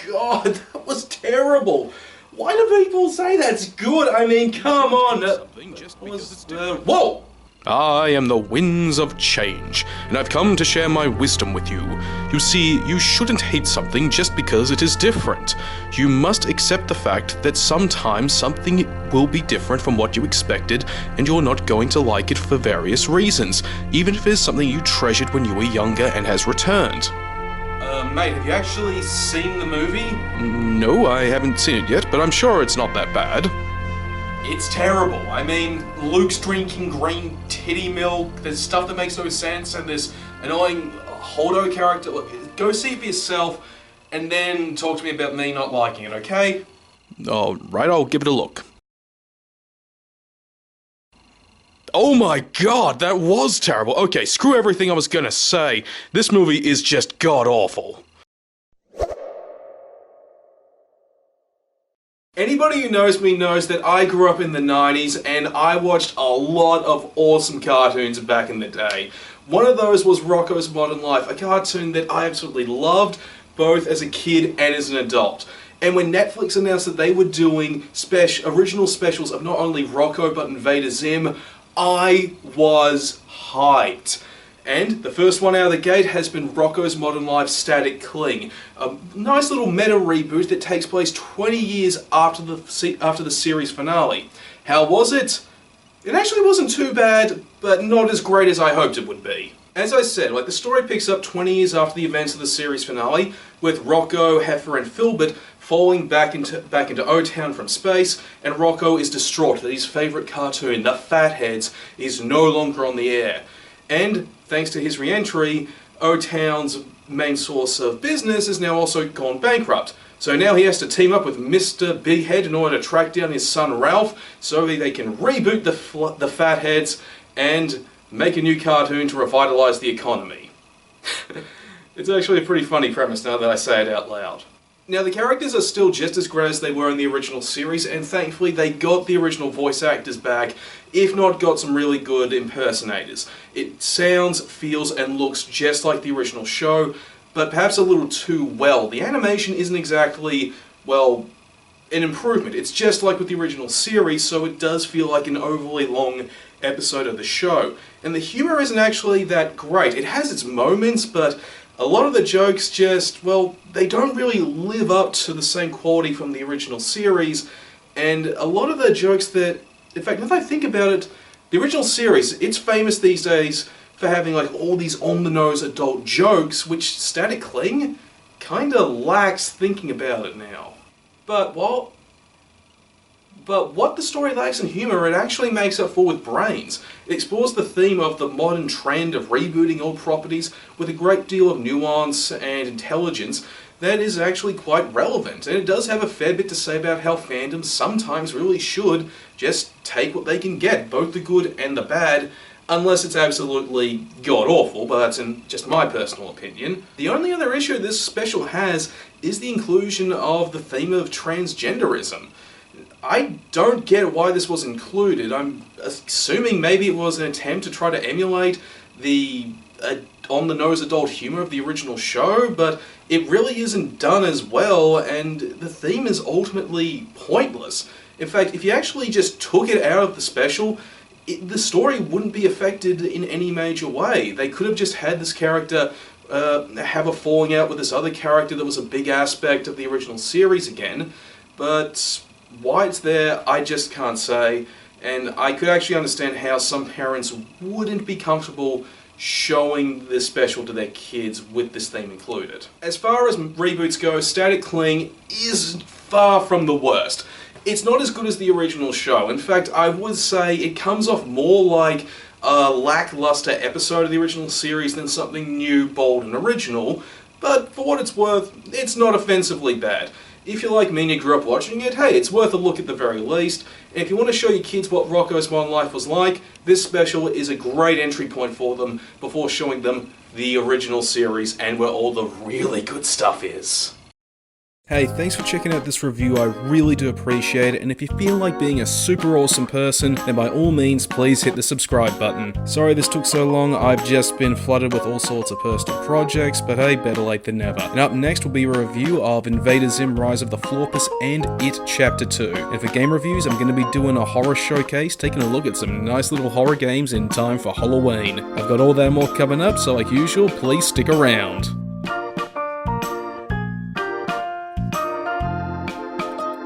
god, that was terrible. Why do people say that's good? I mean, come on. Whoa! I am the winds of change, and I've come to share my wisdom with you. You see, you shouldn't hate something just because it is different. You must accept the fact that sometimes something will be different from what you expected, and you're not going to like it for various reasons, even if it is something you treasured when you were younger and has returned. Mate, have you actually seen the movie? No, I haven't seen it yet, but I'm sure it's not that bad. It's terrible. I mean, Luke's drinking green titty milk, there's stuff that makes no sense, and this annoying Holdo character. Look, go see it for yourself, and then talk to me about me not liking it, okay? Alright, I'll give it a look. Oh my god, that was terrible. Okay, screw everything I was gonna say. This movie is just god-awful. Anybody who knows me knows that I grew up in the 90s and I watched a lot of awesome cartoons back in the day. One of those was Rocko's Modern Life, a cartoon that I absolutely loved, both as a kid and as an adult. And when Netflix announced that they were doing original specials of not only Rocko but Invader Zim, I was hyped. And the first one out of the gate has been Rocko's Modern Life Static Cling, a nice little meta reboot that takes place 20 years after the series finale. How was it? It actually wasn't too bad, but not as great as I hoped it would be. As I said, the story picks up 20 years after the events of the series finale, with Rocko, Heifer, and Filbert falling back into O-Town from space, and Rocko is distraught that his favourite cartoon, the Fatheads, is no longer on the air. And, thanks to his re-entry, O-Town's main source of business has now also gone bankrupt. So now he has to team up with Mr. Big Head in order to track down his son Ralph, so that they can reboot the Fatheads and make a new cartoon to revitalise the economy. It's actually a pretty funny premise now that I say it out loud. Now, the characters are still just as great as they were in the original series, and thankfully they got the original voice actors back, if not got some really good impersonators. It sounds, feels, and looks just like the original show, but perhaps a little too well. The animation isn't exactly, well, an improvement. It's just like with the original series, so it does feel like an overly long episode of the show. And the humour isn't actually that great. It has its moments, but a lot of the jokes just, well, they don't really live up to the same quality from the original series, and a lot of the jokes that, in fact, if I think about it, the original series, it's famous these days for having all these on-the-nose adult jokes, which Static Cling kinda lacks thinking about it now. But what the story lacks in humour, it actually makes up for with brains. It explores the theme of the modern trend of rebooting old properties with a great deal of nuance and intelligence that is actually quite relevant. And it does have a fair bit to say about how fandoms sometimes really should just take what they can get, both the good and the bad, unless it's absolutely god-awful, but that's in just my personal opinion. The only other issue this special has is the inclusion of the theme of transgenderism. I don't get why this was included. I'm assuming maybe it was an attempt to try to emulate the on-the-nose adult humour of the original show, but it really isn't done as well, and the theme is ultimately pointless. In fact, if you actually just took it out of the special, the story wouldn't be affected in any major way. They could have just had this character have a falling out with this other character that was a big aspect of the original series again, but why it's there, I just can't say, and I could actually understand how some parents wouldn't be comfortable showing this special to their kids with this theme included. As far as reboots go, Static Cling is far from the worst. It's not as good as the original show. In fact, I would say it comes off more like a lackluster episode of the original series than something new, bold, and original, but for what it's worth, it's not offensively bad. If you're like me and you grew up watching it, hey, it's worth a look at the very least. And if you want to show your kids what Rocko's Modern Life was like, this special is a great entry point for them before showing them the original series and where all the really good stuff is. Hey, thanks for checking out this review, I really do appreciate it, and if you feel like being a super awesome person, then by all means, please hit the subscribe button. Sorry this took so long, I've just been flooded with all sorts of personal projects, but hey, better late than never. And up next will be a review of Invader Zim Rise of the Florpus and It Chapter 2. And for game reviews, I'm going to be doing a horror showcase, taking a look at some nice little horror games in time for Halloween. I've got all that and more coming up, so like usual, please stick around.